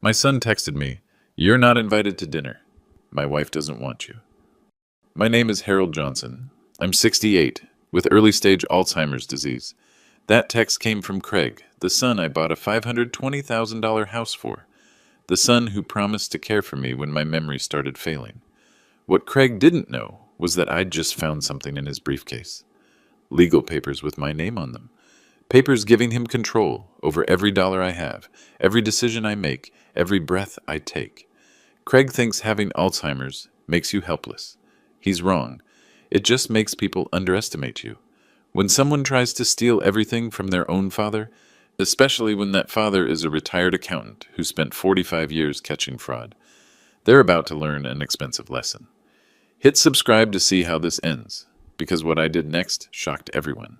My son texted me, "You're not invited to dinner. My wife doesn't want you." My name is Harold Johnson. I'm 68, with early-stage Alzheimer's disease. That text came from Craig, the son I bought a $520,000 house for, the son who promised to care for me when my memory started failing. What Craig didn't know was that I'd just found something in his briefcase. Legal papers with my name on them. Papers giving him control over every dollar I have, every decision I make, every breath I take. Craig thinks having Alzheimer's makes you helpless. He's wrong. It just makes people underestimate you. When someone tries to steal everything from their own father, especially when that father is a retired accountant who spent 45 years catching fraud, they're about to learn an expensive lesson. Hit subscribe to see how this ends, because what I did next shocked everyone.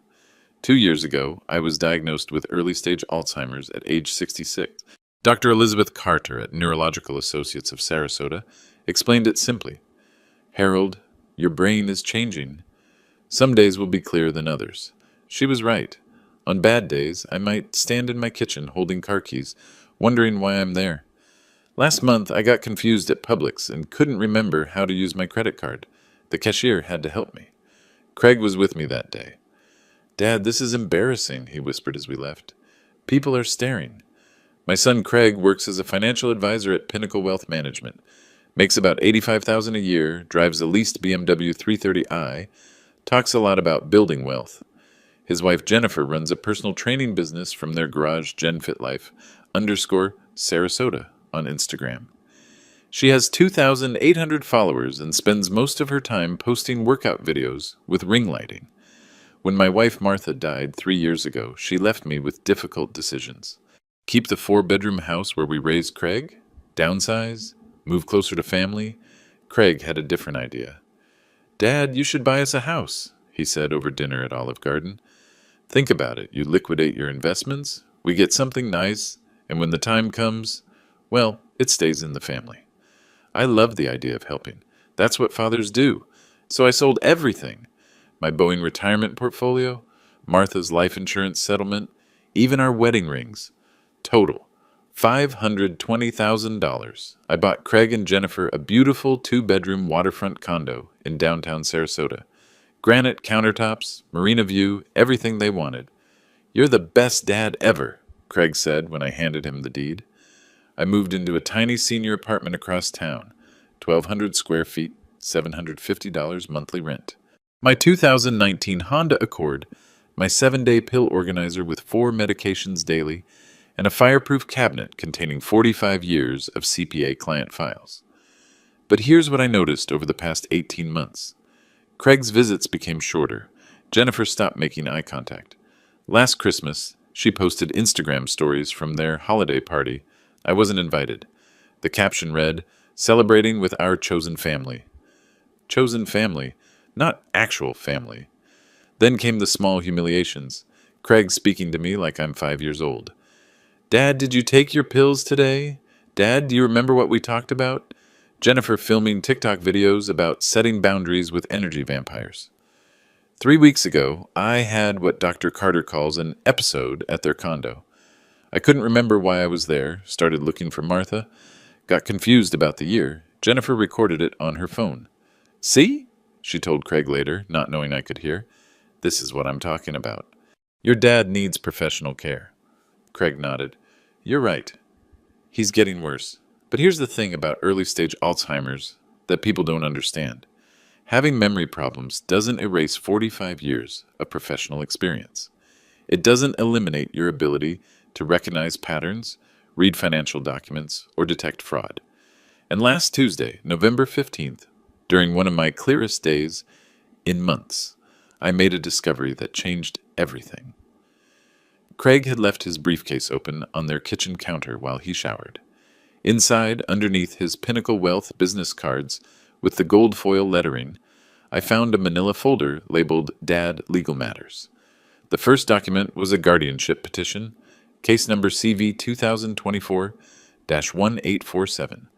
2 years ago, I was diagnosed with early-stage Alzheimer's at age 66. Dr. Elizabeth Carter at Neurological Associates of Sarasota explained it simply. "Harold, your brain is changing. Some days will be clearer than others." She was right. On bad days, I might stand in my kitchen holding car keys, wondering why I'm there. Last month, I got confused at Publix and couldn't remember how to use my credit card. The cashier had to help me. Craig was with me that day. "Dad, this is embarrassing," he whispered as we left. "People are staring." My son Craig works as a financial advisor at Pinnacle Wealth Management, makes about $85,000 a year, drives a leased BMW 330i, talks a lot about building wealth. His wife Jennifer runs a personal training business from their garage, GenFitLife_Sarasota on Instagram. She has 2,800 followers and spends most of her time posting workout videos with ring lighting. When my wife Martha died 3 years ago, she left me with difficult decisions. Keep the 4-bedroom house where we raised Craig? Downsize? Move closer to family? Craig had a different idea. "Dad, you should buy us a house," he said over dinner at Olive Garden. "Think about it. You liquidate your investments, we get something nice, and when the time comes, well, it stays in the family." I loved the idea of helping. That's what fathers do. So I sold everything. My Boeing retirement portfolio, Martha's life insurance settlement, even our wedding rings. Total, $520,000. I bought Craig and Jennifer a beautiful 2-bedroom waterfront condo in downtown Sarasota. Granite countertops, marina view, everything they wanted. "You're the best dad ever," Craig said when I handed him the deed. I moved into a tiny senior apartment across town, 1,200 square feet, $750 monthly rent. My 2019 Honda Accord, my 7-day pill organizer with 4 medications daily, and a fireproof cabinet containing 45 years of CPA client files. But here's what I noticed over the past 18 months. Craig's visits became shorter. Jennifer stopped making eye contact. Last Christmas, she posted Instagram stories from their holiday party. I wasn't invited. The caption read, "Celebrating with our chosen family." Chosen family, not actual family. Then came the small humiliations. Craig speaking to me like I'm 5 years old. "Dad, did you take your pills today? Dad, do you remember what we talked about?" Jennifer filming TikTok videos about setting boundaries with energy vampires. 3 weeks ago, I had what Dr. Carter calls an episode at their condo. I couldn't remember why I was there, started looking for Martha, got confused about the year. Jennifer recorded it on her phone. "See?" she told Craig later, not knowing I could hear. "This is what I'm talking about. Your dad needs professional care." Craig nodded. "You're right. He's getting worse. But here's the thing about early-stage Alzheimer's that people don't understand. Having memory problems doesn't erase 45 years of professional experience. It doesn't eliminate your ability to recognize patterns, read financial documents, or detect fraud. And last Tuesday, November 15th, during one of my clearest days in months, I made a discovery that changed everything. Craig had left his briefcase open on their kitchen counter while he showered. Inside, underneath his Pinnacle Wealth business cards with the gold foil lettering, I found a manila folder labeled Dad Legal Matters. The first document was a guardianship petition, case number CV 2024-1847.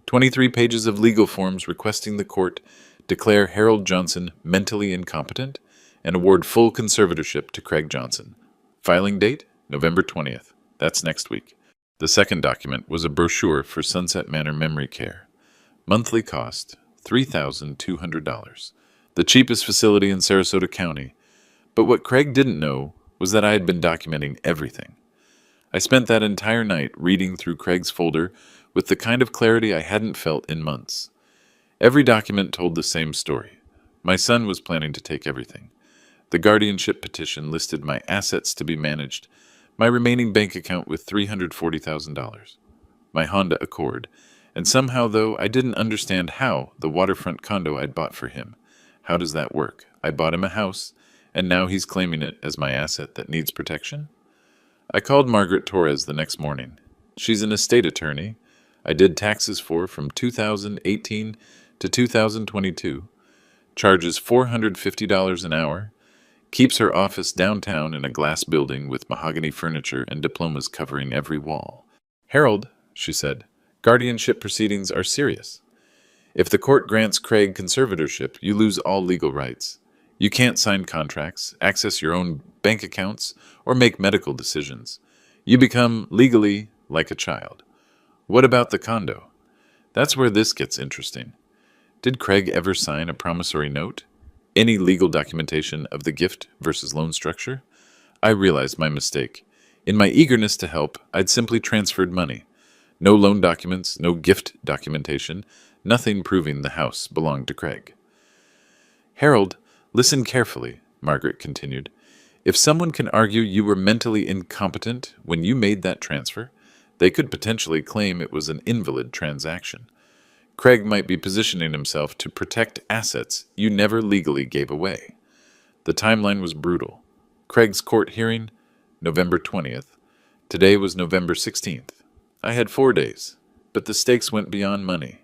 23 pages of legal forms requesting the court declare Harold Johnson mentally incompetent and award full conservatorship to Craig Johnson. Filing date, November 20th. That's next week. The second document was a brochure for Sunset Manor Memory Care. Monthly cost, $3,200. The cheapest facility in Sarasota County. But what Craig didn't know was that I had been documenting everything. I spent that entire night reading through Craig's folder with the kind of clarity I hadn't felt in months. Every document told the same story. My son was planning to take everything. The guardianship petition listed my assets to be managed, my remaining bank account with $340,000, my Honda Accord, and somehow, though, I didn't understand how, the waterfront condo I'd bought for him. How does that work? I bought him a house, and now he's claiming it as my asset that needs protection? I called Margaret Torres the next morning. She's an estate attorney I did taxes for from 2018 to 2022, charges $450 an hour, keeps her office downtown in a glass building with mahogany furniture and diplomas covering every wall. "Harold," she said, "guardianship proceedings are serious. If the court grants Craig conservatorship, you lose all legal rights. You can't sign contracts, access your own bank accounts, or make medical decisions. You become, legally, like a child. What about the condo? That's where this gets interesting. Did Craig ever sign a promissory note? Any legal documentation of the gift versus loan structure?" I realized my mistake. In my eagerness to help, I'd simply transferred money. No loan documents, no gift documentation, nothing proving the house belonged to Craig. "Harold, listen carefully," Margaret continued. "If someone can argue you were mentally incompetent when you made that transfer, they could potentially claim it was an invalid transaction. Craig might be positioning himself to protect assets you never legally gave away." The timeline was brutal. Craig's court hearing, November 20th. Today was November 16th. I had 4 days, but the stakes went beyond money.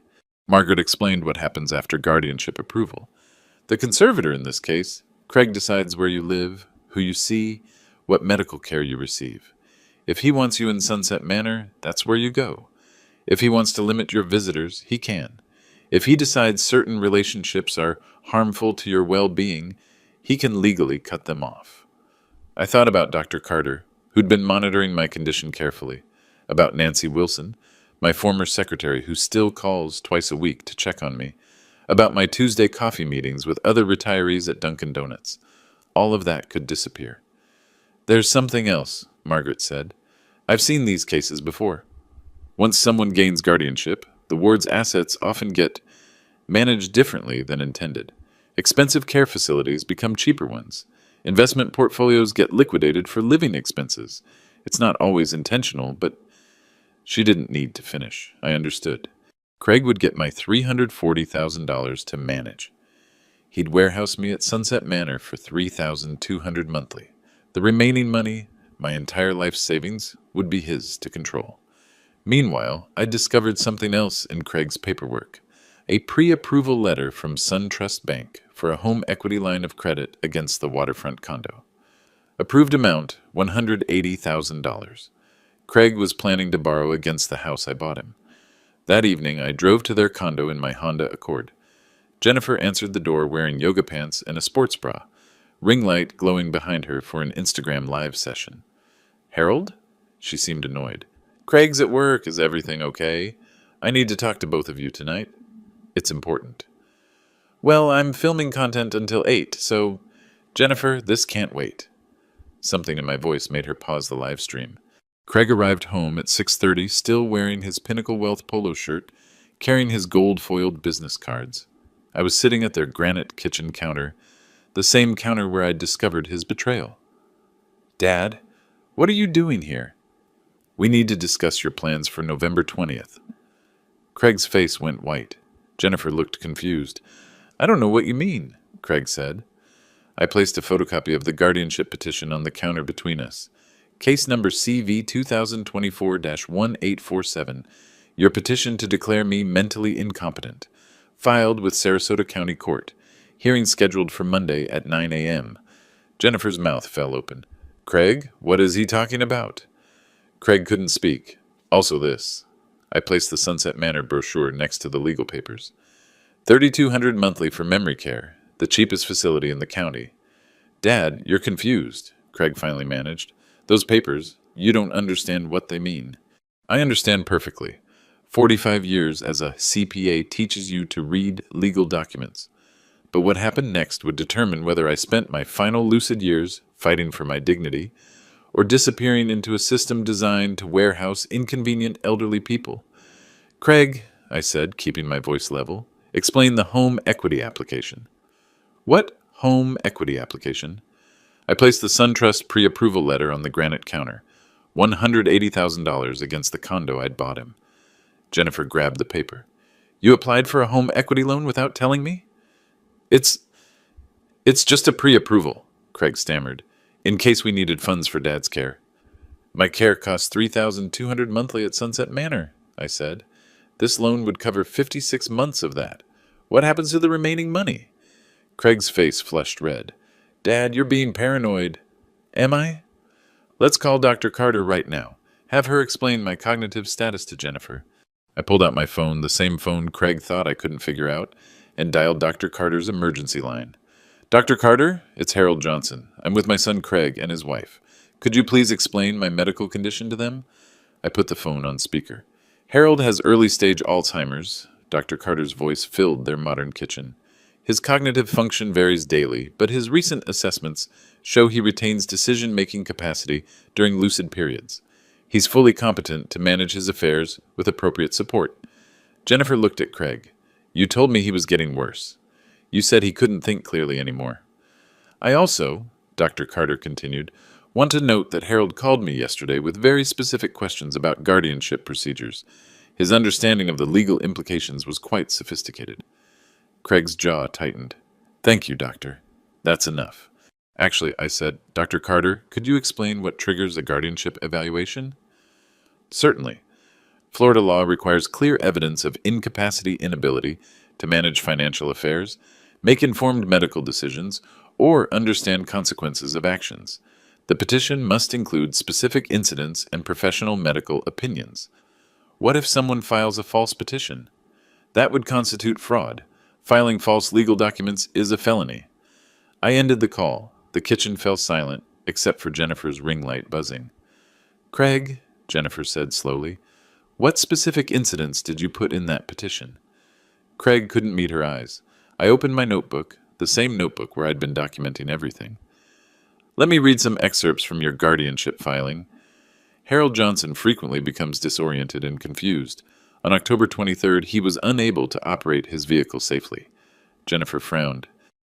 Margaret explained what happens after guardianship approval. The conservator in this case, Craig decides where you live, who you see, what medical care you receive. If he wants you in Sunset Manor, that's where you go. If he wants to limit your visitors, he can. If he decides certain relationships are harmful to your well-being, he can legally cut them off. I thought about Dr. Carter, who'd been monitoring my condition carefully, about Nancy Wilson, my former secretary who still calls twice a week to check on me, about my Tuesday coffee meetings with other retirees at Dunkin' Donuts. All of that could disappear. "There's something else," Margaret said. "I've seen these cases before. Once someone gains guardianship, the ward's assets often get managed differently than intended. Expensive care facilities become cheaper ones. Investment portfolios get liquidated for living expenses. It's not always intentional, but..." She didn't need to finish. I understood. Craig would get my $340,000 to manage. He'd warehouse me at Sunset Manor for $3,200 monthly. The remaining money, my entire life savings, would be his to control. Meanwhile, I discovered something else in Craig's paperwork. A pre-approval letter from SunTrust Bank for a home equity line of credit against the waterfront condo. Approved amount, $180,000. Craig was planning to borrow against the house I bought him. That evening, I drove to their condo in my Honda Accord. Jennifer answered the door wearing yoga pants and a sports bra, ring light glowing behind her for an Instagram live session. "Harold?" She seemed annoyed. "Craig's at work. Is everything okay? I need to talk to both of you tonight. It's important." "Well, I'm filming content until 8, so..." "Jennifer, this can't wait." Something in my voice made her pause the live stream. Craig arrived home at 6:30, still wearing his Pinnacle Wealth polo shirt, carrying his gold-foiled business cards. I was sitting at their granite kitchen counter, the same counter where I'd discovered his betrayal. "Dad, what are you doing here?" "We need to discuss your plans for November 20th. Craig's face went white. Jennifer looked confused. "I don't know what you mean," Craig said. I placed a photocopy of the guardianship petition on the counter between us. Case number CV 2024-1847, your petition to declare me mentally incompetent, filed with Sarasota County Court, hearing scheduled for Monday at 9 a.m. Jennifer's mouth fell open. "Craig, what is he talking about?" Craig couldn't speak. "Also this." I placed the Sunset Manor brochure next to the legal papers. $3,200 monthly for memory care, the cheapest facility in the county. "Dad, you're confused," Craig finally managed. "Those papers, you don't understand what they mean." I understand perfectly. 45 years as a CPA teaches you to read legal documents. But what happened next would determine whether I spent my final lucid years fighting for my dignity or disappearing into a system designed to warehouse inconvenient elderly people. Craig, I said, keeping my voice level, explain the home equity application. What home equity application? I placed the SunTrust pre-approval letter on the granite counter, $180,000 against the condo I'd bought him. Jennifer grabbed the paper. You applied for a home equity loan without telling me? It's it's just a pre-approval, Craig stammered, in case we needed funds for Dad's care. My care costs $3,200 monthly at Sunset Manor, I said. This loan would cover 56 months of that. What happens to the remaining money? Craig's face flushed red. Dad, you're being paranoid. Am I? Let's call Dr. Carter right now. Have her explain my cognitive status to Jennifer. I pulled out my phone, the same phone Craig thought I couldn't figure out, and dialed Dr. Carter's emergency line. Dr. Carter, it's Harold Johnson. I'm with my son Craig and his wife. Could you please explain my medical condition to them? I put the phone on speaker. Harold has early-stage Alzheimer's. Dr. Carter's voice filled their modern kitchen. His cognitive function varies daily, but his recent assessments show he retains decision-making capacity during lucid periods. He's fully competent to manage his affairs with appropriate support. Jennifer looked at Craig. You told me he was getting worse. You said he couldn't think clearly anymore. I also, Dr. Carter continued, want to note that Harold called me yesterday with very specific questions about guardianship procedures. His understanding of the legal implications was quite sophisticated. Craig's jaw tightened. Thank you, Doctor. That's enough. Actually, I said, Dr. Carter, could you explain what triggers a guardianship evaluation? Certainly. Florida law requires clear evidence of incapacity inability to manage financial affairs, make informed medical decisions, or understand consequences of actions. The petition must include specific incidents and professional medical opinions. What if someone files a false petition? That would constitute fraud. Filing false legal documents is a felony. I ended the call. The kitchen fell silent, except for Jennifer's ring light buzzing. Craig, Jennifer said slowly, what specific incidents did you put in that petition? Craig couldn't meet her eyes. I opened my notebook, the same notebook where I'd been documenting everything. Let me read some excerpts from your guardianship filing. Harold Johnson frequently becomes disoriented and confused. On October 23rd, he was unable to operate his vehicle safely. Jennifer frowned.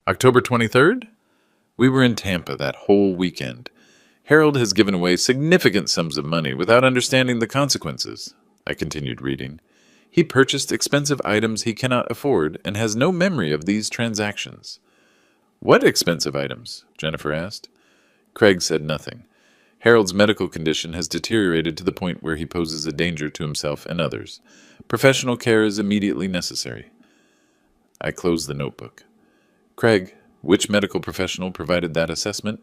October 23rd? We were in Tampa that whole weekend. Harold has given away significant sums of money without understanding the consequences. I continued reading. He purchased expensive items he cannot afford and has no memory of these transactions. What expensive items? Jennifer asked. Craig said nothing. Harold's medical condition has deteriorated to the point where he poses a danger to himself and others. Professional care is immediately necessary. I closed the notebook. Craig, which medical professional provided that assessment?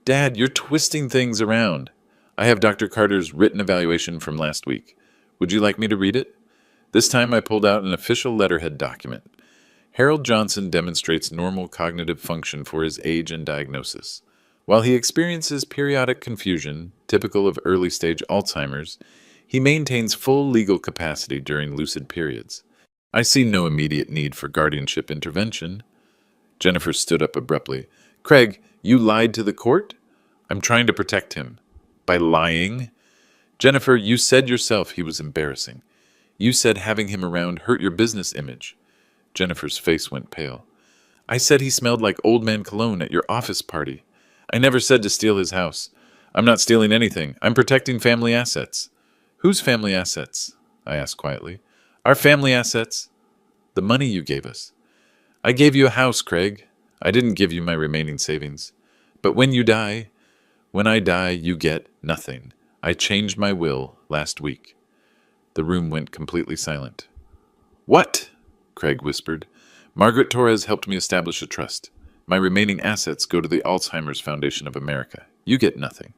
Dad, you're twisting things around. I have Dr. Carter's written evaluation from last week. Would you like me to read it? This time I pulled out an official letterhead document. Harold Johnson demonstrates normal cognitive function for his age and diagnosis. While he experiences periodic confusion, typical of early-stage Alzheimer's, he maintains full legal capacity during lucid periods. I see no immediate need for guardianship intervention. Jennifer stood up abruptly. Craig, you lied to the court? I'm trying to protect him. By lying? Jennifer, you said yourself he was embarrassing. You said having him around hurt your business image. Jennifer's face went pale. I said he smelled like old man cologne at your office party. I never said to steal his house. I'm not stealing anything. I'm protecting family assets. Whose family assets? I asked quietly. Our family assets. The money you gave us. I gave you a house, Craig. I didn't give you my remaining savings. But when I die, you get nothing. I changed my will last week. The room went completely silent. What? Craig whispered. Margaret Torres helped me establish a trust. My remaining assets go to the Alzheimer's Foundation of America. You get nothing.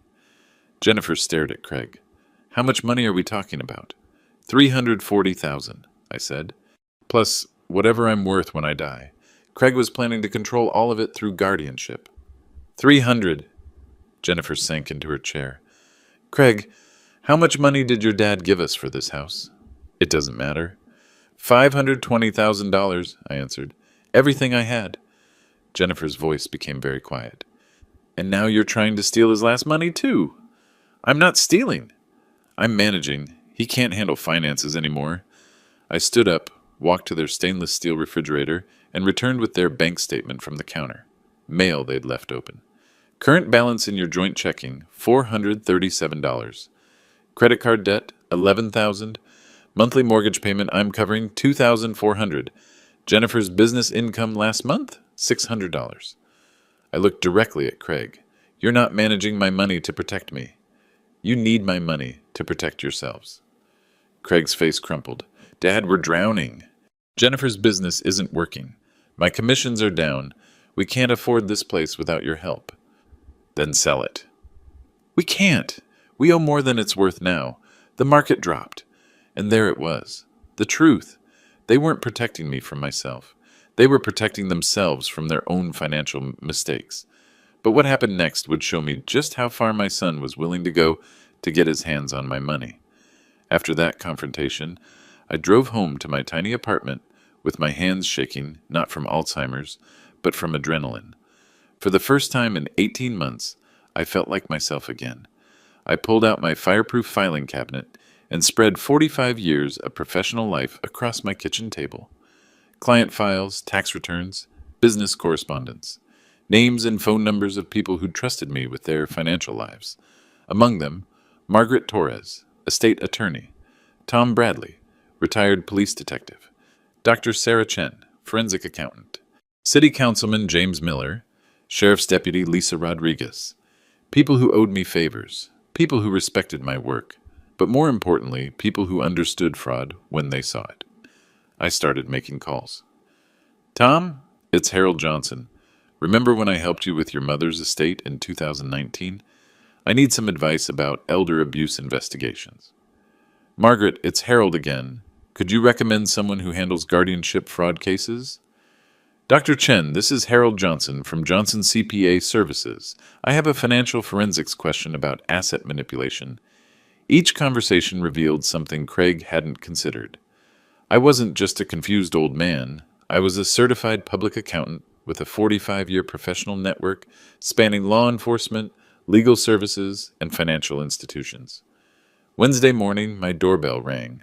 Jennifer stared at Craig. How much money are we talking about? $340,000, I said. Plus, whatever I'm worth when I die. Craig was planning to control all of it through guardianship. 300. Jennifer sank into her chair. Craig, How much money did your dad give us for this house? It doesn't matter. $520,000, I answered. Everything I had. Jennifer's voice became very quiet. And now you're trying to steal his last money, too. I'm not stealing. I'm managing. He can't handle finances anymore. I stood up, walked to their stainless steel refrigerator, and returned with their bank statement from the counter. Mail they'd left open. Current balance in your joint checking, $437. Credit card debt, $11,000. Monthly mortgage payment I'm covering, $2,400. Jennifer's business income last month, $600. I looked directly at Craig. You're not managing my money to protect me. You need my money to protect yourselves. Craig's face crumpled. Dad, we're drowning. Jennifer's business isn't working. My commissions are down. We can't afford this place without your help. Then sell it. We can't. We owe more than it's worth now. The market dropped. And there it was. The truth. They weren't protecting me from myself. They were protecting themselves from their own financial mistakes. But what happened next would show me just how far my son was willing to go to get his hands on my money. After that confrontation, I drove home to my tiny apartment with my hands shaking, not from Alzheimer's, but from adrenaline. For the first time in 18 months, I felt like myself again. I pulled out my fireproof filing cabinet and spread 45 years of professional life across my kitchen table. Client files, tax returns, business correspondence, names and phone numbers of people who'd trusted me with their financial lives. Among them, Margaret Torres, estate attorney, Tom Bradley, retired police detective, Dr. Sarah Chen, forensic accountant, City Councilman James Miller, Sheriff's Deputy Lisa Rodriguez, people who owed me favors, people who respected my work, but more importantly, people who understood fraud when they saw it. I started making calls. Tom, it's Harold Johnson. Remember when I helped you with your mother's estate in 2019? I need some advice about elder abuse investigations. Margaret, it's Harold again. Could you recommend someone who handles guardianship fraud cases? Dr. Chen, this is Harold Johnson from Johnson CPA Services. I have a financial forensics question about asset manipulation. Each conversation revealed something Craig hadn't considered. I wasn't just a confused old man. I was a certified public accountant with a 45-year professional network spanning law enforcement, legal services, and financial institutions. Wednesday morning, my doorbell rang.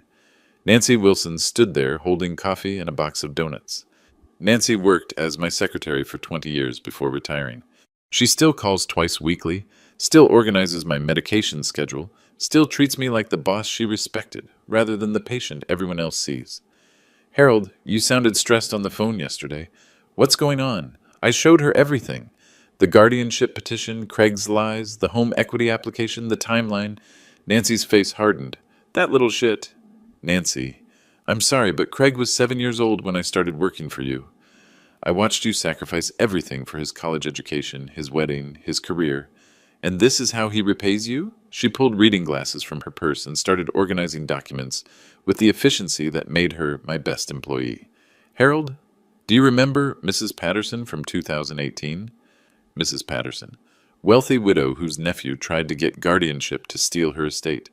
Nancy Wilson stood there holding coffee and a box of donuts. Nancy worked as my secretary for 20 years before retiring. She still calls twice weekly, still organizes my medication schedule, still treats me like the boss she respected, rather than the patient everyone else sees. Harold, you sounded stressed on the phone yesterday. What's going on? I showed her everything. The guardianship petition, Craig's lies, the home equity application, the timeline. Nancy's face hardened. That little shit. Nancy, I'm sorry, but Craig was 7 years old when I started working for you. I watched you sacrifice everything for his college education, his wedding, his career. And this is how he repays you? She pulled reading glasses from her purse and started organizing documents with the efficiency that made her my best employee. Harold, do you remember Mrs. Patterson from 2018? Mrs. Patterson, wealthy widow whose nephew tried to get guardianship to steal her estate.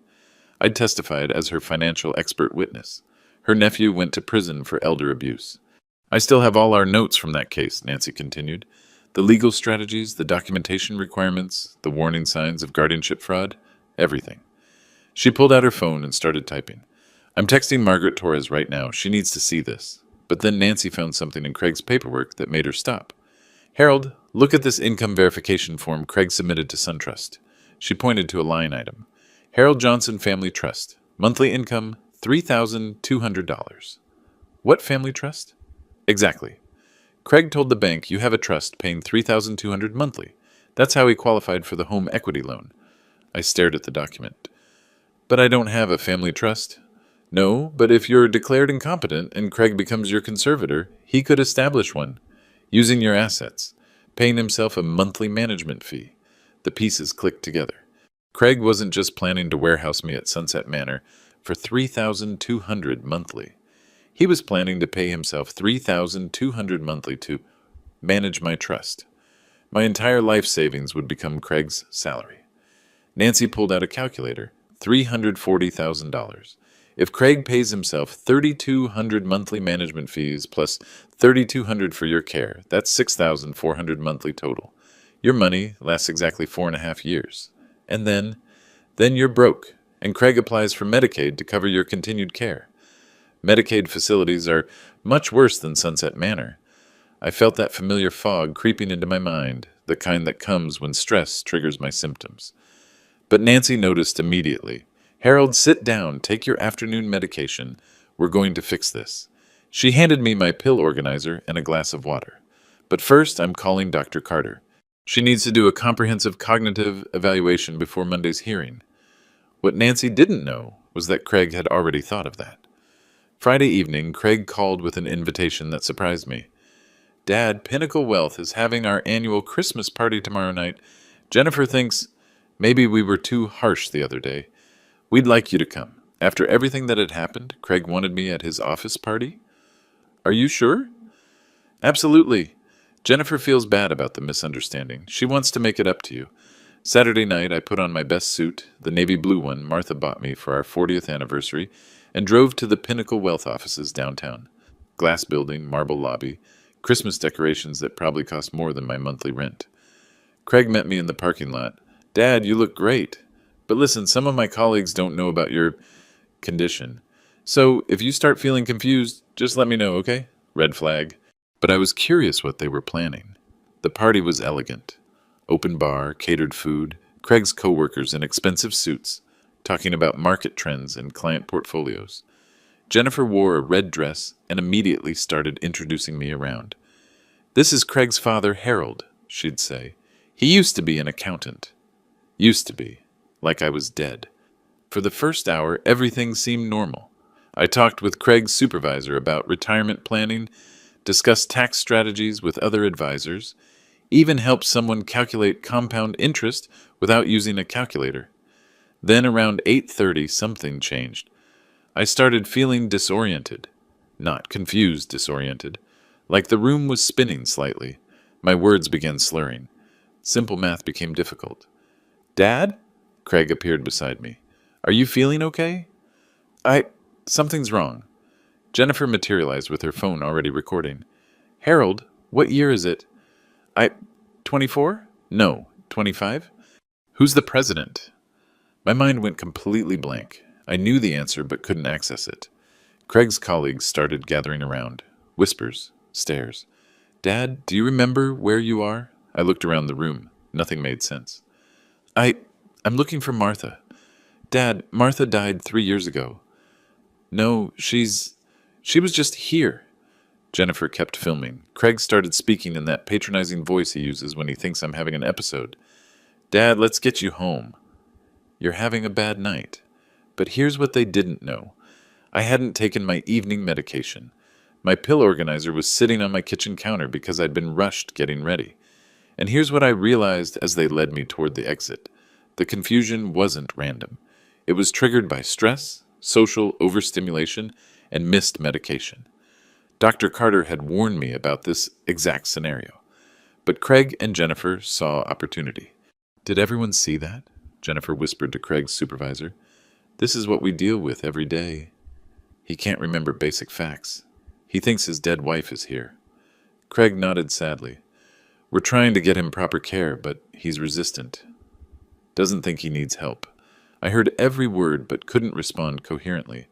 I testified as her financial expert witness. Her nephew went to prison for elder abuse. I still have all our notes from that case, Nancy continued. The legal strategies, the documentation requirements, the warning signs of guardianship fraud, everything. She pulled out her phone and started typing. I'm texting Margaret Torres right now. She needs to see this. But then Nancy found something in Craig's paperwork that made her stop. Harold, look at this income verification form Craig submitted to SunTrust. She pointed to a line item. Harold Johnson Family Trust. Monthly income, $3,200. What family trust? Exactly. Craig told the bank you have a trust paying $3,200 monthly. That's how he qualified for the home equity loan. I stared at the document. But I don't have a family trust. No, but if you're declared incompetent and Craig becomes your conservator, he could establish one, using your assets, paying himself a monthly management fee. The pieces clicked together. Craig wasn't just planning to warehouse me at Sunset Manor for $3,200 monthly. He was planning to pay himself $3,200 monthly to manage my trust. My entire life savings would become Craig's salary. Nancy pulled out a calculator. $340,000. If Craig pays himself $3,200 monthly management fees plus $3,200 for your care, that's $6,400 monthly total. Your money lasts exactly 4.5 years. And then you're broke, and Craig applies for Medicaid to cover your continued care. Medicaid facilities are much worse than Sunset Manor. I felt that familiar fog creeping into my mind, the kind that comes when stress triggers my symptoms. But Nancy noticed immediately. "Harold, sit down, take your afternoon medication. We're going to fix this." She handed me my pill organizer and a glass of water. "But first, I'm calling Dr. Carter. She needs to do a comprehensive cognitive evaluation before Monday's hearing." What Nancy didn't know was that Craig had already thought of that. Friday evening, Craig called with an invitation that surprised me. "Dad, Pinnacle Wealth is having our annual Christmas party tomorrow night. Jennifer thinks maybe we were too harsh the other day. We'd like you to come." After everything that had happened, Craig wanted me at his office party? "Are you sure?" "Absolutely. Jennifer feels bad about the misunderstanding. She wants to make it up to you. Saturday night, I put on my best suit, the navy blue one Martha bought me for our 40th anniversary, and drove to the Pinnacle Wealth offices downtown. Glass building, marble lobby, Christmas decorations that probably cost more than my monthly rent. Craig met me in the parking lot. "Dad, you look great. But listen, some of my colleagues don't know about your condition. So if you start feeling confused, just let me know, okay?" Red flag. But I was curious what they were planning. The party was elegant. Open bar, catered food, Craig's coworkers in expensive suits, talking about market trends and client portfolios. Jennifer wore a red dress and immediately started introducing me around. "This is Craig's father, Harold," she'd say. "He used to be an accountant." Used to be. Like I was dead. For the first hour, everything seemed normal. I talked with Craig's supervisor about retirement planning, discussed tax strategies with other advisors, even helped someone calculate compound interest without using a calculator. Then around 8:30, something changed. I started feeling disoriented. Not confused disoriented. Like the room was spinning slightly. My words began slurring. Simple math became difficult. "Dad?" Craig appeared beside me. "Are you feeling okay?" Something's wrong." Jennifer materialized with her phone already recording. "Harold, what year is it?" 24? No, 25? "Who's the president?" My mind went completely blank. I knew the answer but couldn't access it. Craig's colleagues started gathering around. Whispers, stares. "Dad, do you remember where you are?" I looked around the room. Nothing made sense. I'm looking for Martha. "Dad, Martha died 3 years ago." "No, she was just here." Jennifer kept filming. Craig started speaking in that patronizing voice he uses when he thinks I'm having an episode. "Dad, let's get you home. You're having a bad night." But here's what they didn't know. I hadn't taken my evening medication. My pill organizer was sitting on my kitchen counter because I'd been rushed getting ready. And here's what I realized as they led me toward the exit. The confusion wasn't random. It was triggered by stress, social overstimulation, and missed medication. Dr. Carter had warned me about this exact scenario. But Craig and Jennifer saw opportunity. "Did everyone see that?" Jennifer whispered to Craig's supervisor. "This is what we deal with every day. He can't remember basic facts. He thinks his dead wife is here." Craig nodded sadly. "We're trying to get him proper care, but he's resistant. Doesn't think he needs help." I heard every word but couldn't respond coherently.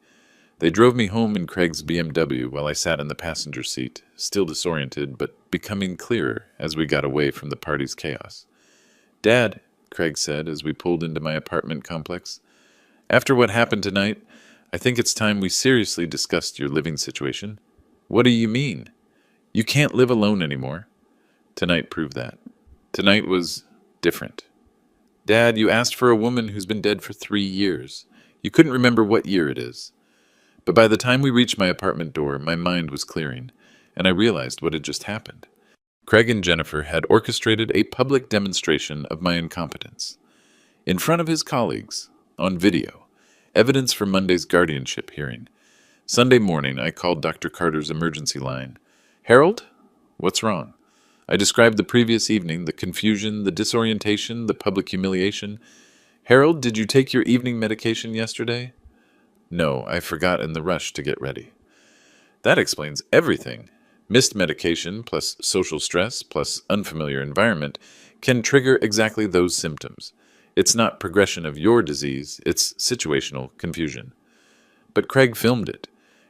They drove me home in Craig's BMW while I sat in the passenger seat, still disoriented but becoming clearer as we got away from the party's chaos. "Dad," Craig said as we pulled into my apartment complex, "after what happened tonight, I think it's time we seriously discussed your living situation." "What do you mean?" "You can't live alone anymore." Tonight proved that. Tonight was different. "Dad, you asked for a woman who's been dead for 3 years. You couldn't remember what year it is." But by the time we reached my apartment door, my mind was clearing, and I realized what had just happened. Craig and Jennifer had orchestrated a public demonstration of my incompetence. In front of his colleagues, on video, evidence for Monday's guardianship hearing. Sunday morning, I called Dr. Carter's emergency line. "Harold? What's wrong?" I described the previous evening, the confusion, the disorientation, the public humiliation. Harold, did you take your evening medication yesterday? No, I forgot in the rush to get ready. That explains everything. Missed medication plus social stress plus unfamiliar environment can trigger exactly those symptoms. It's not progression of your disease, it's situational confusion. But Craig filmed it.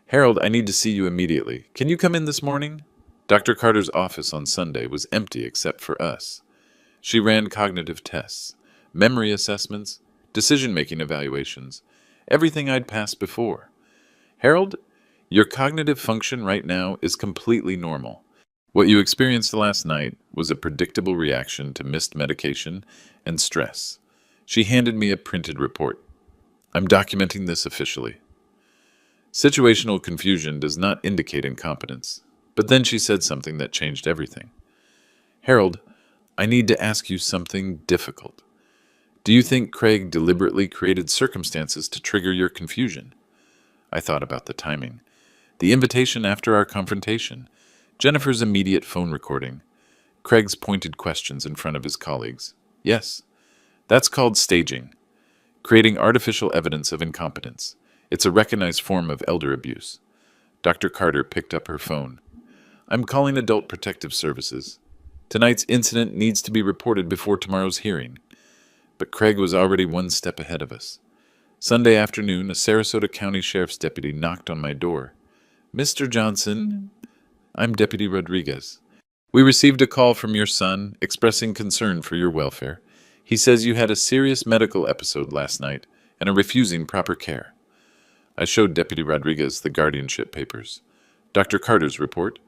Harold, I need to see you immediately. Can you come in this morning? Dr. Carter's office on Sunday was empty except for us. She ran cognitive tests, memory assessments, decision-making evaluations, everything I'd passed before. Harold, your cognitive function right now is completely normal. What you experienced last night was a predictable reaction to missed medication and stress. She handed me a printed report. I'm documenting this officially. Situational confusion does not indicate incompetence, but then she said something that changed everything. Harold, I need to ask you something difficult. Do you think Craig deliberately created circumstances to trigger your confusion? I thought about the timing. The invitation after our confrontation, Jennifer's immediate phone recording, Craig's pointed questions in front of his colleagues. Yes, that's called staging, creating artificial evidence of incompetence. It's a recognized form of elder abuse. Dr. Carter picked up her phone. I'm calling Adult Protective Services. Tonight's incident needs to be reported before tomorrow's hearing. But Craig was already one step ahead of us. Sunday afternoon, a Sarasota County Sheriff's deputy knocked on my door. Mr. Johnson, I'm Deputy Rodriguez. We received a call from your son expressing concern for your welfare. He says you had a serious medical episode last night and are refusing proper care. I showed Deputy Rodriguez the guardianship papers, Dr. Carter's report,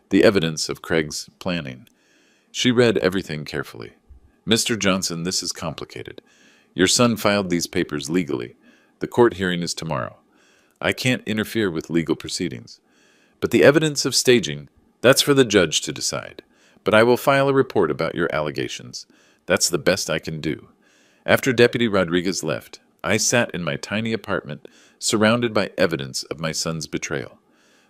the evidence of Craig's planning. She read everything carefully. Mr. Johnson, this is complicated. Your son filed these papers legally. The court hearing is tomorrow. I can't interfere with legal proceedings. But the evidence of staging, that's for the judge to decide. But I will file a report about your allegations. That's the best I can do. After Deputy Rodriguez left, I sat in my tiny apartment, surrounded by evidence of my son's betrayal.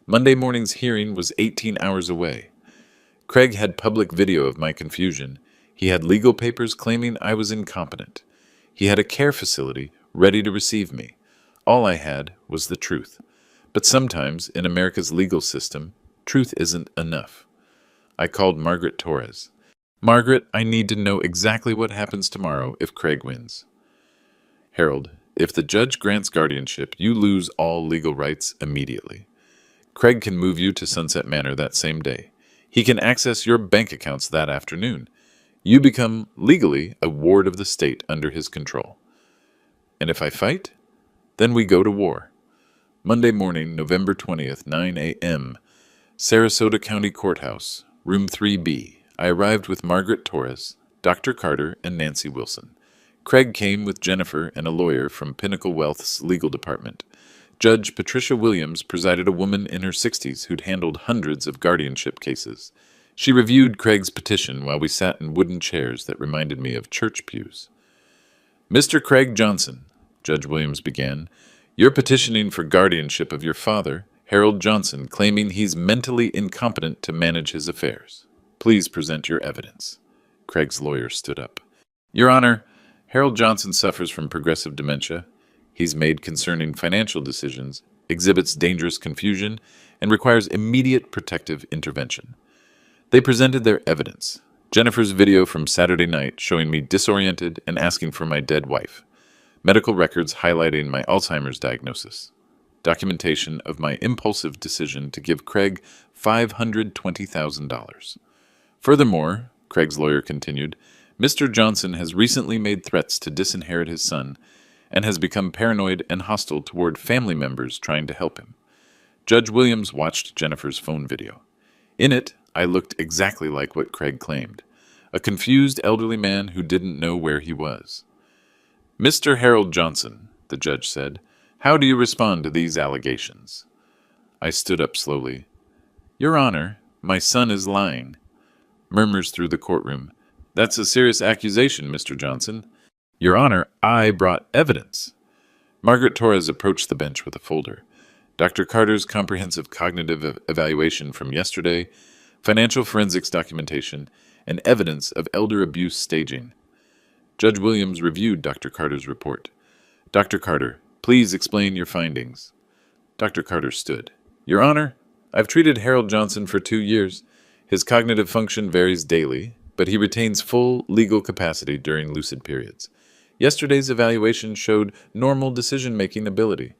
Monday morning's hearing was 18 hours away. Craig had public video of my confusion. He had legal papers claiming I was incompetent. He had a care facility ready to receive me. All I had was the truth. But sometimes, in America's legal system, truth isn't enough. I called Margaret Torres. Margaret, I need to know exactly what happens tomorrow if Craig wins. Harold, if the judge grants guardianship, you lose all legal rights immediately. Craig can move you to Sunset Manor that same day. He can access your bank accounts that afternoon. You become, legally, a ward of the state under his control. And if I fight, then we go to war. Monday morning, November 20th, 9 a.m., Sarasota County Courthouse, Room 3B. I arrived with Margaret Torres, Dr. Carter, and Nancy Wilson. Craig came with Jennifer and a lawyer from Pinnacle Wealth's legal department. Judge Patricia Williams presided, a woman in her 60s who'd handled hundreds of guardianship cases. She reviewed Craig's petition while we sat in wooden chairs that reminded me of church pews. Mr. Craig Johnson, Judge Williams began, you're petitioning for guardianship of your father, Harold Johnson, claiming he's mentally incompetent to manage his affairs. Please present your evidence. Craig's lawyer stood up. Your Honor, Harold Johnson suffers from progressive dementia. He's made concerning financial decisions, exhibits dangerous confusion, and requires immediate protective intervention. They presented their evidence. Jennifer's video from Saturday night showing me disoriented and asking for my dead wife. Medical records highlighting my Alzheimer's diagnosis. Documentation of my impulsive decision to give Craig $520,000. Furthermore, Craig's lawyer continued, Mr. Johnson has recently made threats to disinherit his son and has become paranoid and hostile toward family members trying to help him. Judge Williams watched Jennifer's phone video. In it, I looked exactly like what Craig claimed, a confused elderly man who didn't know where he was. Mr. Harold Johnson, the judge said, how do you respond to these allegations? I stood up slowly. Your Honor, my son is lying. Murmurs through the courtroom. That's a serious accusation, Mr. Johnson. Your Honor, I brought evidence. Margaret Torres approached the bench with a folder. Dr. Carter's comprehensive cognitive evaluation from yesterday, financial forensics documentation, and evidence of elder abuse staging. Judge Williams reviewed Dr. Carter's report. Dr. Carter, please explain your findings. Dr. Carter stood. Your Honor, I've treated Harold Johnson for 2 years. His cognitive function varies daily, but he retains full legal capacity during lucid periods. Yesterday's evaluation showed normal decision-making ability.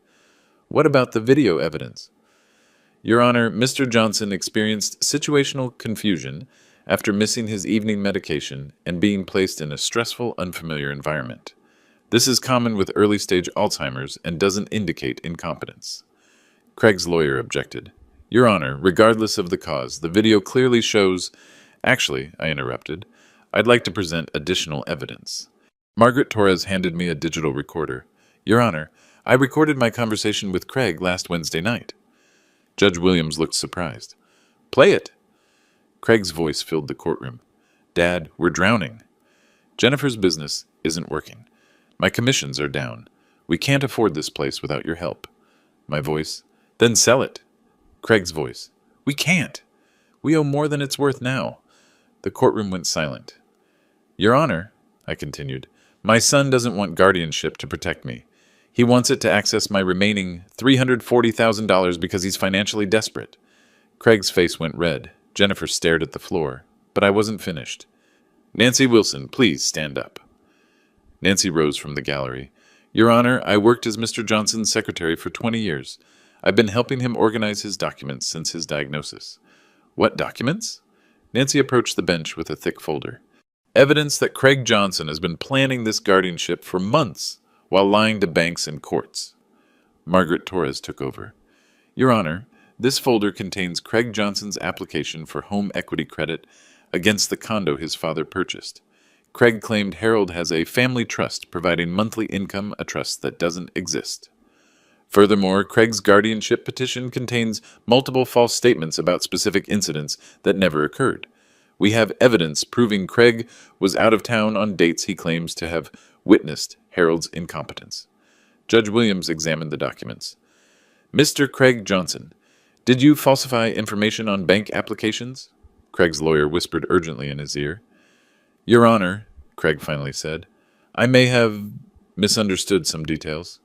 What about the video evidence? Your Honor, Mr. Johnson experienced situational confusion after missing his evening medication and being placed in a stressful, unfamiliar environment. This is common with early-stage Alzheimer's and doesn't indicate incompetence. Craig's lawyer objected. Your Honor, regardless of the cause, the video clearly shows... Actually, I interrupted, I'd like to present additional evidence. Margaret Torres handed me a digital recorder. Your Honor, I recorded my conversation with Craig last Wednesday night. Judge Williams looked surprised. Play it. Craig's voice filled the courtroom. Dad, we're drowning. Jennifer's business isn't working. My commissions are down. We can't afford this place without your help. My voice. Then sell it. Craig's voice. We can't. We owe more than it's worth now. The courtroom went silent. Your Honor, I continued, my son doesn't want guardianship to protect me. He wants it to access my remaining $340,000 because he's financially desperate. Craig's face went red. Jennifer stared at the floor, but I wasn't finished. Nancy Wilson, please stand up. Nancy rose from the gallery. Your Honor, I worked as Mr. Johnson's secretary for 20 years. I've been helping him organize his documents since his diagnosis. What documents? Nancy approached the bench with a thick folder. Evidence that Craig Johnson has been planning this guardianship for months while lying to banks and courts. Margaret Torres took over. Your Honor, this folder contains Craig Johnson's application for home equity credit against the condo his father purchased. Craig claimed Harold has a family trust providing monthly income, a trust that doesn't exist. Furthermore, Craig's guardianship petition contains multiple false statements about specific incidents that never occurred. We have evidence proving Craig was out of town on dates he claims to have witnessed Harold's incompetence. Judge Williams examined the documents. Mr. Craig Johnson, did you falsify information on bank applications? Craig's lawyer whispered urgently in his ear. Your Honor, Craig finally said, I may have misunderstood some details.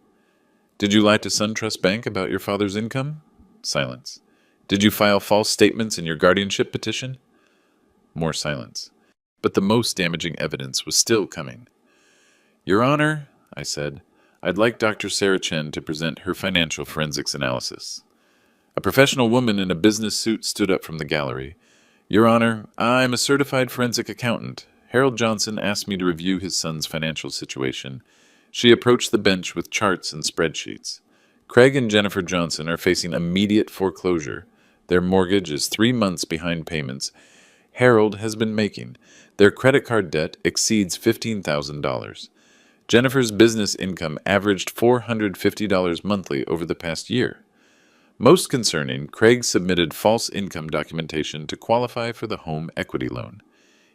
Did you lie to SunTrust Bank about your father's income? Silence. Did you file false statements in your guardianship petition? More silence. But the most damaging evidence was still coming. Your Honor, I said, I'd like Dr. Sarah Chen to present her financial forensics analysis. A professional woman in a business suit stood up from the gallery. Your Honor, I'm a certified forensic accountant. Harold Johnson asked me to review his son's financial situation. She approached the bench with charts and spreadsheets. Craig and Jennifer Johnson are facing immediate foreclosure. Their mortgage is 3 months behind payments Harold has been making. Their credit card debt exceeds $15,000. Jennifer's business income averaged $450 monthly over the past year. Most concerning, Craig submitted false income documentation to qualify for the home equity loan.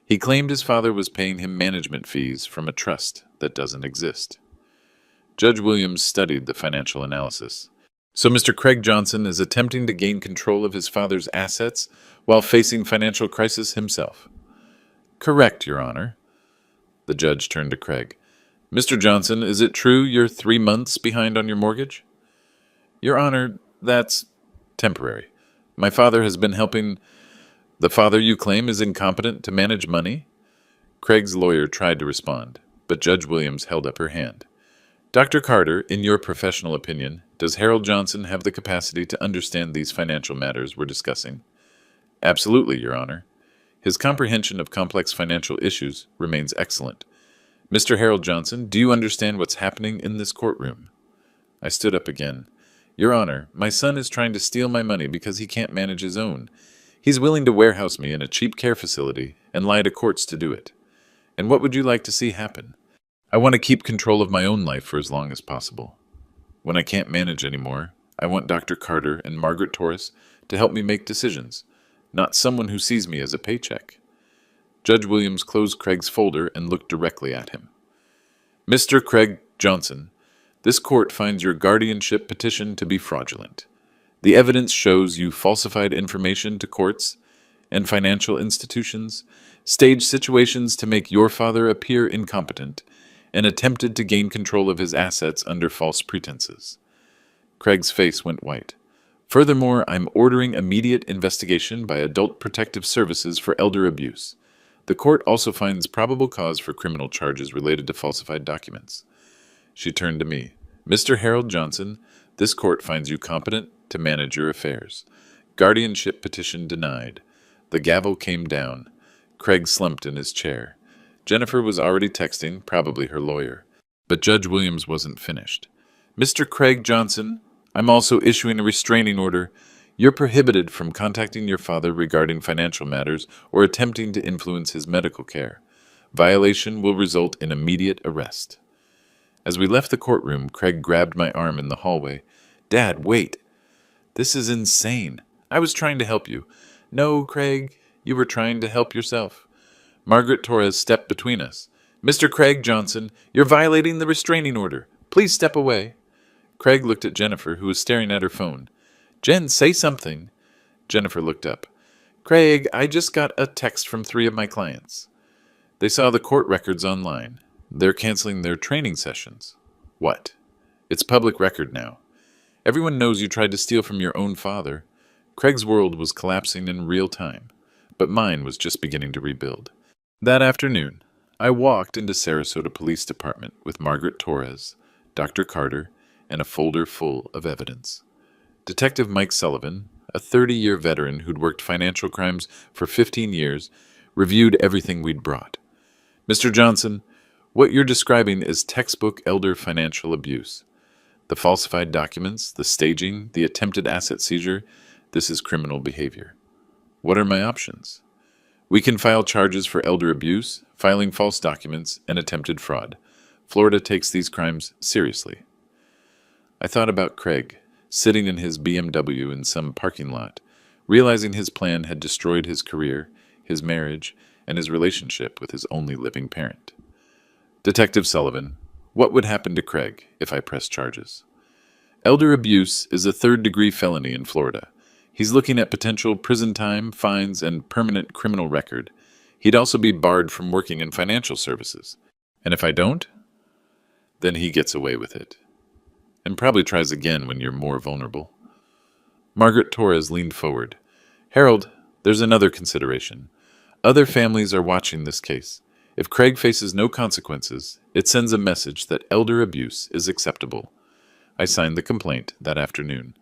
He claimed his father was paying him management fees from a trust that doesn't exist. Judge Williams studied the financial analysis. So Mr. Craig Johnson is attempting to gain control of his father's assets while facing financial crisis himself. Correct, Your Honor. The judge turned to Craig. Mr. Johnson, is it true you're 3 months behind on your mortgage? Your Honor, that's temporary. My father has been helping... The father you claim is incompetent to manage money? Craig's lawyer tried to respond, but Judge Williams held up her hand. Dr. Carter, in your professional opinion, does Harold Johnson have the capacity to understand these financial matters we're discussing? Absolutely, Your Honor. His comprehension of complex financial issues remains excellent. Mr. Harold Johnson, do you understand what's happening in this courtroom? I stood up again. Your Honor, my son is trying to steal my money because he can't manage his own. He's willing to warehouse me in a cheap care facility and lie to courts to do it. And what would you like to see happen? I want to keep control of my own life for as long as possible. When I can't manage anymore, I want Dr. Carter and Margaret Torres to help me make decisions, not someone who sees me as a paycheck. Judge Williams closed Craig's folder and looked directly at him. Mr. Craig Johnson, this court finds your guardianship petition to be fraudulent. The evidence shows you falsified information to courts and financial institutions, staged situations to make your father appear incompetent, and attempted to gain control of his assets under false pretenses. Craig's face went white. Furthermore, I'm ordering immediate investigation by Adult Protective Services for elder abuse. The court also finds probable cause for criminal charges related to falsified documents. She turned to me. Mr. Harold Johnson, this court finds you competent to manage your affairs. Guardianship petition denied. The gavel came down. Craig slumped in his chair. Jennifer was already texting, probably her lawyer. But Judge Williams wasn't finished. Mr. Craig Johnson, I'm also issuing a restraining order. You're prohibited from contacting your father regarding financial matters or attempting to influence his medical care. Violation will result in immediate arrest. As we left the courtroom, Craig grabbed my arm in the hallway. Dad, wait. This is insane. I was trying to help you. No, Craig, you were trying to help yourself. Margaret Torres stepped between us. Mr. Craig Johnson, you're violating the restraining order. Please step away. Craig looked at Jennifer, who was staring at her phone. Jen, say something. Jennifer looked up. Craig, I just got a text from 3 of my clients. They saw the court records online. They're canceling their training sessions. What? It's public record now. Everyone knows you tried to steal from your own father. Craig's world was collapsing in real time, but mine was just beginning to rebuild. That afternoon, I walked into Sarasota Police Department with Margaret Torres, Dr. Carter, and a folder full of evidence. Detective Mike Sullivan, a 30-year veteran who'd worked financial crimes for 15 years, reviewed everything we'd brought. Mr. Johnson, what you're describing is textbook elder financial abuse. The falsified documents, the staging, the attempted asset seizure, this is criminal behavior. What are my options? We can file charges for elder abuse, filing false documents, and attempted fraud. Florida takes these crimes seriously. I thought about Craig, sitting in his BMW in some parking lot, realizing his plan had destroyed his career, his marriage, and his relationship with his only living parent. Detective Sullivan, what would happen to Craig if I press charges? Elder abuse is a third-degree felony in Florida. He's looking at potential prison time, fines, and permanent criminal record. He'd also be barred from working in financial services. And if I don't, then he gets away with it. And probably tries again when you're more vulnerable. Margaret Torres leaned forward. Harold, there's another consideration. Other families are watching this case. If Craig faces no consequences, it sends a message that elder abuse is acceptable. I signed the complaint that afternoon.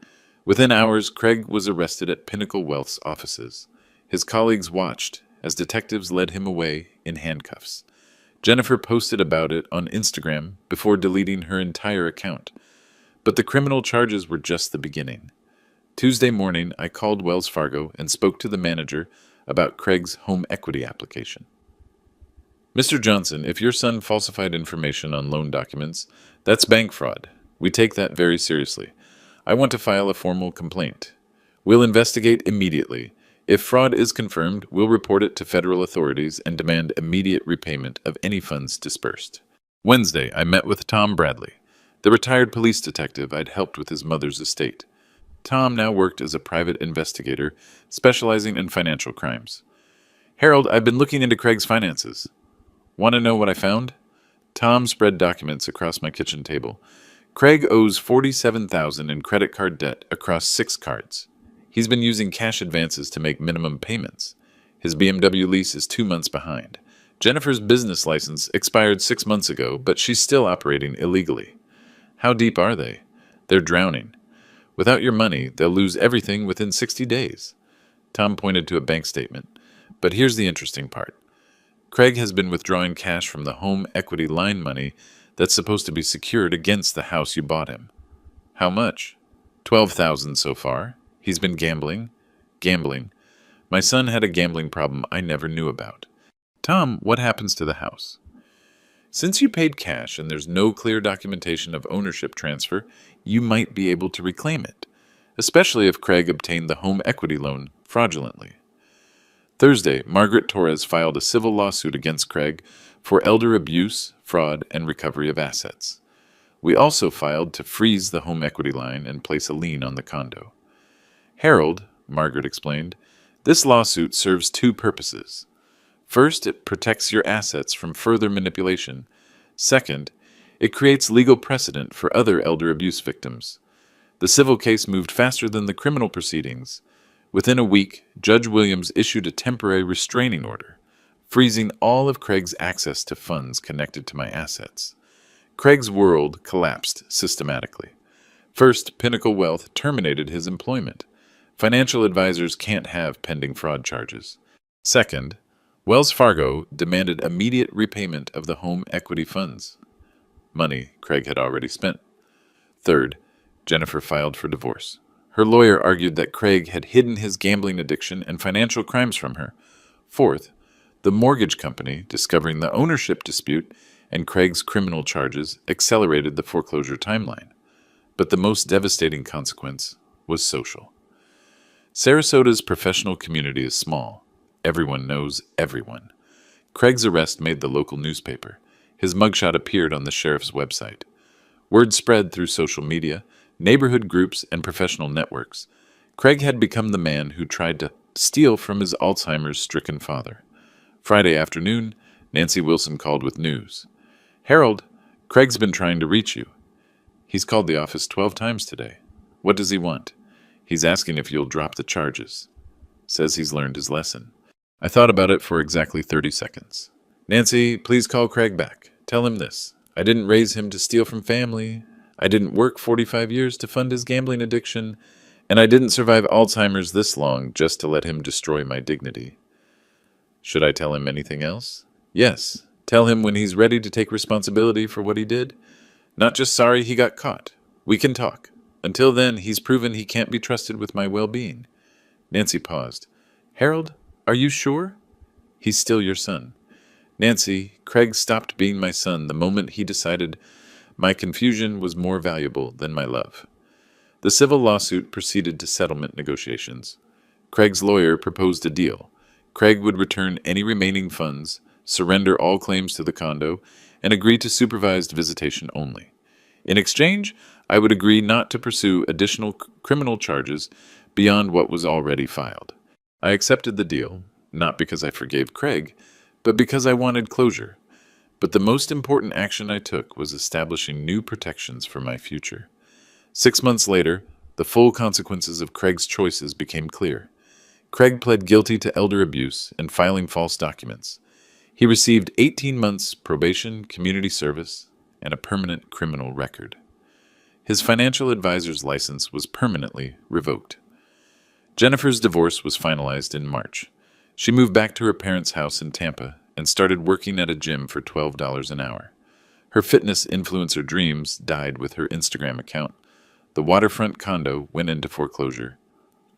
Within hours, Craig was arrested at Pinnacle Wealth's offices. His colleagues watched as detectives led him away in handcuffs. Jennifer posted about it on Instagram before deleting her entire account. But the criminal charges were just the beginning. Tuesday morning, I called Wells Fargo and spoke to the manager about Craig's home equity application. Mr. Johnson, if your son falsified information on loan documents, that's bank fraud. We take that very seriously. I want to file a formal complaint. We'll investigate immediately. If fraud is confirmed, we'll report it to federal authorities and demand immediate repayment of any funds dispersed. Wednesday, I met with Tom Bradley, the retired police detective I'd helped with his mother's estate. Tom now worked as a private investigator, specializing in financial crimes. Harold, I've been looking into Craig's finances. Want to know what I found? Tom spread documents across my kitchen table. Craig owes $47,000 in credit card debt across 6 cards. He's been using cash advances to make minimum payments. His BMW lease is 2 months behind. Jennifer's business license expired 6 months ago, but she's still operating illegally. How deep are they? They're drowning. Without your money, they'll lose everything within 60 days. Tom pointed to a bank statement. But here's the interesting part. Craig has been withdrawing cash from the home equity line money that's supposed to be secured against the house you bought him. How much? $12,000 so far. He's been gambling. My son had a gambling problem I never knew about. Tom, what happens to the house? Since you paid cash and there's no clear documentation of ownership transfer, you might be able to reclaim it, especially if Craig obtained the home equity loan fraudulently. Thursday, Margaret Torres filed a civil lawsuit against Craig for elder abuse, fraud, and recovery of assets. We also filed to freeze the home equity line and place a lien on the condo. Harold, Margaret explained, This lawsuit serves two purposes. First, it protects your assets from further manipulation. Second, it creates legal precedent for other elder abuse victims. The civil case moved faster than the criminal proceedings. Within a week, Judge Williams issued a temporary restraining order, freezing all of Craig's access to funds connected to my assets. Craig's world collapsed systematically. First, Pinnacle Wealth terminated his employment. Financial advisors can't have pending fraud charges. Second, Wells Fargo demanded immediate repayment of the home equity funds, money Craig had already spent. Third, Jennifer filed for divorce. Her lawyer argued that Craig had hidden his gambling addiction and financial crimes from her. Fourth, the mortgage company, discovering the ownership dispute and Craig's criminal charges, accelerated the foreclosure timeline. But the most devastating consequence was social. Sarasota's professional community is small. Everyone knows everyone. Craig's arrest made the local newspaper. His mugshot appeared on the sheriff's website. Word spread through social media, neighborhood groups, and professional networks. Craig had become the man who tried to steal from his Alzheimer's-stricken father. Friday afternoon, Nancy Wilson called with news. "Harold, Craig's been trying to reach you. He's called the office 12 times today. What does he want? He's asking if you'll drop the charges. Says he's learned his lesson." I thought about it for exactly 30 seconds. "Nancy, please call Craig back. Tell him this. I didn't raise him to steal from family. I didn't work 45 years to fund his gambling addiction. And I didn't survive Alzheimer's this long just to let him destroy my dignity." Should I tell him anything else? Yes. Tell him when he's ready to take responsibility for what he did. Not just sorry he got caught. We can talk. Until then, he's proven he can't be trusted with my well-being. Nancy paused. "Harold, are you sure? He's still your son." "Nancy, Craig stopped being my son the moment he decided my confusion was more valuable than my love." The civil lawsuit proceeded to settlement negotiations. Craig's lawyer proposed a deal. Craig would return any remaining funds, surrender all claims to the condo, and agree to supervised visitation only. In exchange, I would agree not to pursue additional criminal charges beyond what was already filed. I accepted the deal, not because I forgave Craig, but because I wanted closure. But the most important action I took was establishing new protections for my future. 6 months later, the full consequences of Craig's choices became clear. Craig pled guilty to elder abuse and filing false documents. He received 18 months probation, community service, and a permanent criminal record. His financial advisor's license was permanently revoked. Jennifer's divorce was finalized in March. She moved back to her parents' house in Tampa and started working at a gym for $12 an hour. Her fitness influencer dreams died with her Instagram account. The waterfront condo went into foreclosure.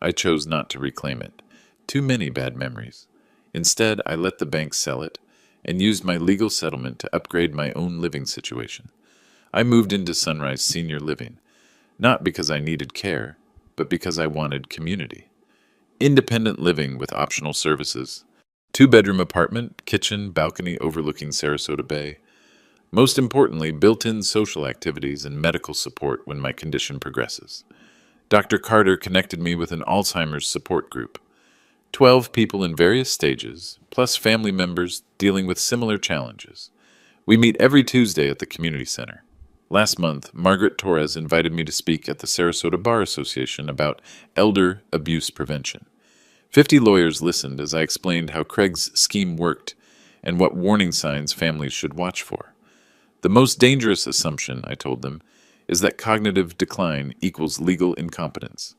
I chose not to reclaim it. Too many bad memories. Instead, I let the bank sell it and used my legal settlement to upgrade my own living situation. I moved into Sunrise Senior Living, not because I needed care, but because I wanted community. Independent living with optional services. 2-bedroom apartment, kitchen, balcony overlooking Sarasota Bay. Most importantly, built-in social activities and medical support when my condition progresses. Dr. Carter connected me with an Alzheimer's support group. 12 people in various stages, plus family members dealing with similar challenges. We meet every Tuesday at the community center. Last month, Margaret Torres invited me to speak at the Sarasota Bar Association about elder abuse prevention. 50 lawyers listened as I explained how Craig's scheme worked and what warning signs families should watch for. The most dangerous assumption, I told them, is that cognitive decline equals legal incompetence.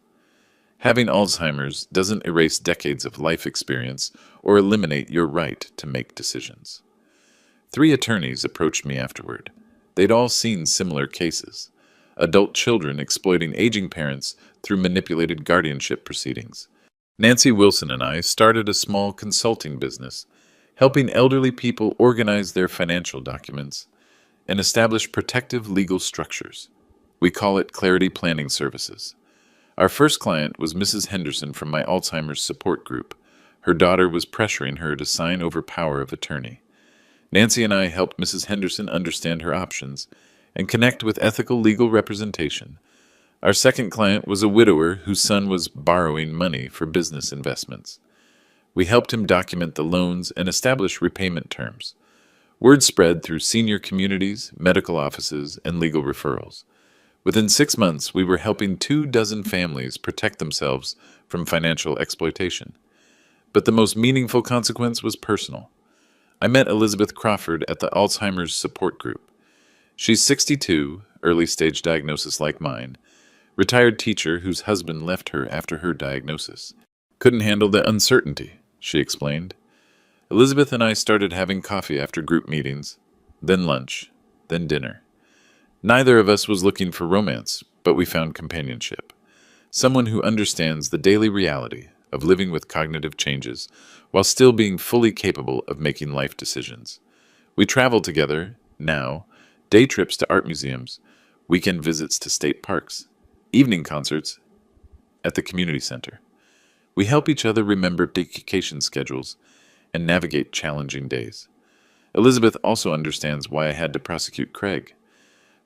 Having Alzheimer's doesn't erase decades of life experience or eliminate your right to make decisions. 3 attorneys approached me afterward. They'd all seen similar cases. Adult children exploiting aging parents through manipulated guardianship proceedings. Nancy Wilson and I started a small consulting business, helping elderly people organize their financial documents and establish protective legal structures. We call it Clarity Planning Services. Our first client was Mrs. Henderson from my Alzheimer's support group. Her daughter was pressuring her to sign over power of attorney. Nancy and I helped Mrs. Henderson understand her options and connect with ethical legal representation. Our second client was a widower whose son was borrowing money for business investments. We helped him document the loans and establish repayment terms. Word spread through senior communities, medical offices, and legal referrals. Within 6 months, we were helping 24 families protect themselves from financial exploitation. But the most meaningful consequence was personal. I met Elizabeth Crawford at the Alzheimer's support group. She's 62, early stage diagnosis like mine, retired teacher whose husband left her after her diagnosis. Couldn't handle the uncertainty, she explained. Elizabeth and I started having coffee after group meetings, then lunch, then dinner. Neither of us was looking for romance, but we found companionship. Someone who understands the daily reality of living with cognitive changes while still being fully capable of making life decisions. We travel together, now, day trips to art museums, weekend visits to state parks, evening concerts at the community center. We help each other remember vacation schedules and navigate challenging days. Elizabeth also understands why I had to prosecute Craig.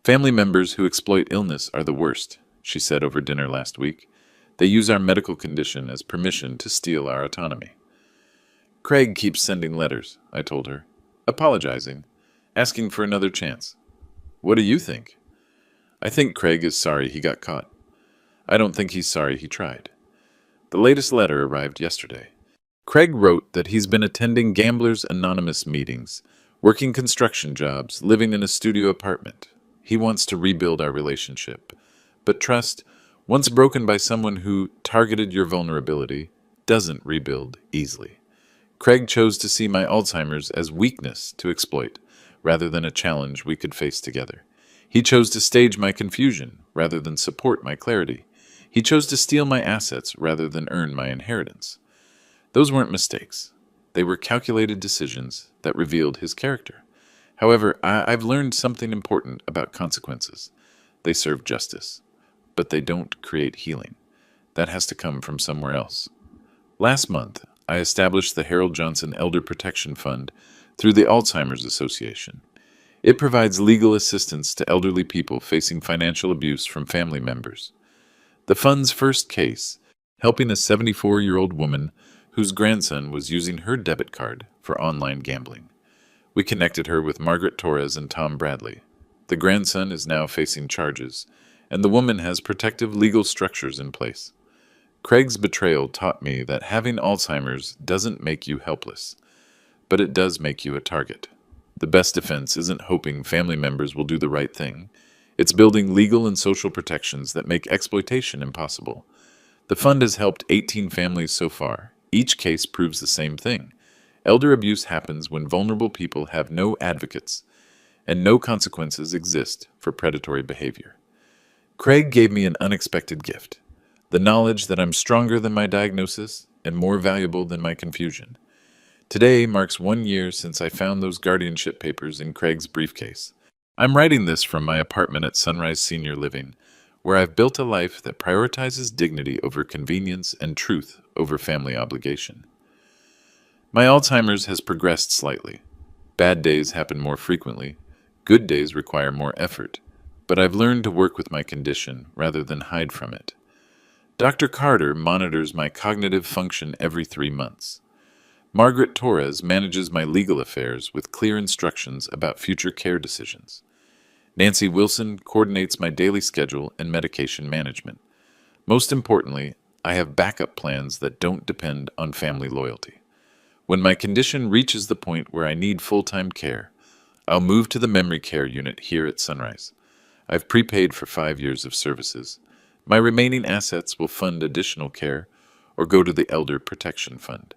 Family members who exploit illness are the worst, she said over dinner last week. They use our medical condition as permission to steal our autonomy. Craig keeps sending letters, I told her, apologizing, asking for another chance. What do you think? I think Craig is sorry he got caught. I don't think he's sorry he tried. The latest letter arrived yesterday. Craig wrote that he's been attending Gamblers Anonymous meetings, working construction jobs, living in a studio apartment. He wants to rebuild our relationship. But trust, once broken by someone who targeted your vulnerability, doesn't rebuild easily. Craig chose to see my Alzheimer's as weakness to exploit, rather than a challenge we could face together. He chose to stage my confusion, rather than support my clarity. He chose to steal my assets, rather than earn my inheritance. Those weren't mistakes. They were calculated decisions that revealed his character. However, I've learned something important about consequences. They serve justice, but they don't create healing. That has to come from somewhere else. Last month, I established the Harold Johnson Elder Protection Fund through the Alzheimer's Association. It provides legal assistance to elderly people facing financial abuse from family members. The fund's first case, helping a 74-year-old woman whose grandson was using her debit card for online gambling. We connected her with Margaret Torres and Tom Bradley. The grandson is now facing charges, and the woman has protective legal structures in place. Craig's betrayal taught me that having Alzheimer's doesn't make you helpless, but it does make you a target. The best defense isn't hoping family members will do the right thing. It's building legal and social protections that make exploitation impossible. The fund has helped 18 families so far. Each case proves the same thing. Elder abuse happens when vulnerable people have no advocates, and no consequences exist for predatory behavior. Craig gave me an unexpected gift, the knowledge that I'm stronger than my diagnosis and more valuable than my confusion. Today marks 1 year since I found those guardianship papers in Craig's briefcase. I'm writing this from my apartment at Sunrise Senior Living, where I've built a life that prioritizes dignity over convenience and truth over family obligation. My Alzheimer's has progressed slightly. Bad days happen more frequently. Good days require more effort. But I've learned to work with my condition rather than hide from it. Dr. Carter monitors my cognitive function every 3 months. Margaret Torres manages my legal affairs with clear instructions about future care decisions. Nancy Wilson coordinates my daily schedule and medication management. Most importantly, I have backup plans that don't depend on family loyalty. When my condition reaches the point where I need full-time care, I'll move to the memory care unit here at Sunrise. I've prepaid for 5 years of services. My remaining assets will fund additional care or go to the Elder Protection Fund.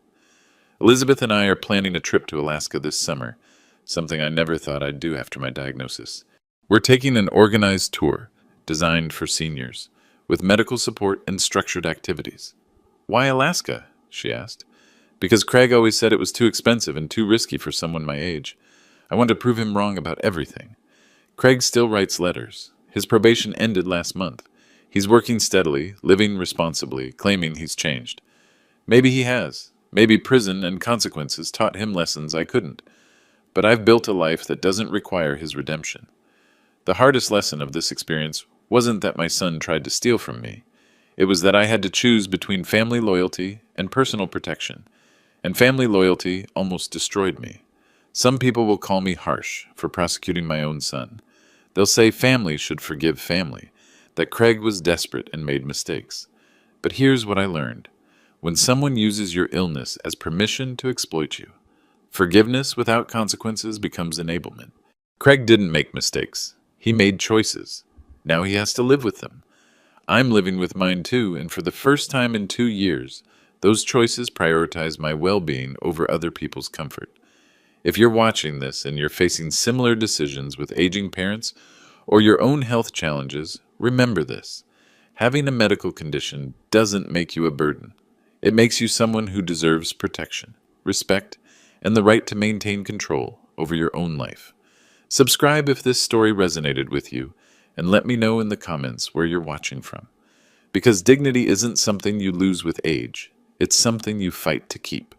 Elizabeth and I are planning a trip to Alaska this summer, something I never thought I'd do after my diagnosis. We're taking an organized tour designed for seniors, with medical support and structured activities. Why Alaska? She asked. Because Craig always said it was too expensive and too risky for someone my age. I want to prove him wrong about everything. Craig still writes letters. His probation ended last month. He's working steadily, living responsibly, claiming he's changed. Maybe he has. Maybe prison and consequences taught him lessons I couldn't. But I've built a life that doesn't require his redemption. The hardest lesson of this experience wasn't that my son tried to steal from me. It was that I had to choose between family loyalty and personal protection. And family loyalty almost destroyed me. Some people will call me harsh for prosecuting my own son. They'll say family should forgive family, that Craig was desperate and made mistakes. But here's what I learned. When someone uses your illness as permission to exploit you, forgiveness without consequences becomes enablement. Craig didn't make mistakes. He made choices. Now he has to live with them. I'm living with mine too, and for the first time in 2 years, those choices prioritize my well-being over other people's comfort. If you're watching this and you're facing similar decisions with aging parents or your own health challenges, remember this. Having a medical condition doesn't make you a burden. It makes you someone who deserves protection, respect, and the right to maintain control over your own life. Subscribe if this story resonated with you, and let me know in the comments where you're watching from. Because dignity isn't something you lose with age, it's something you fight to keep.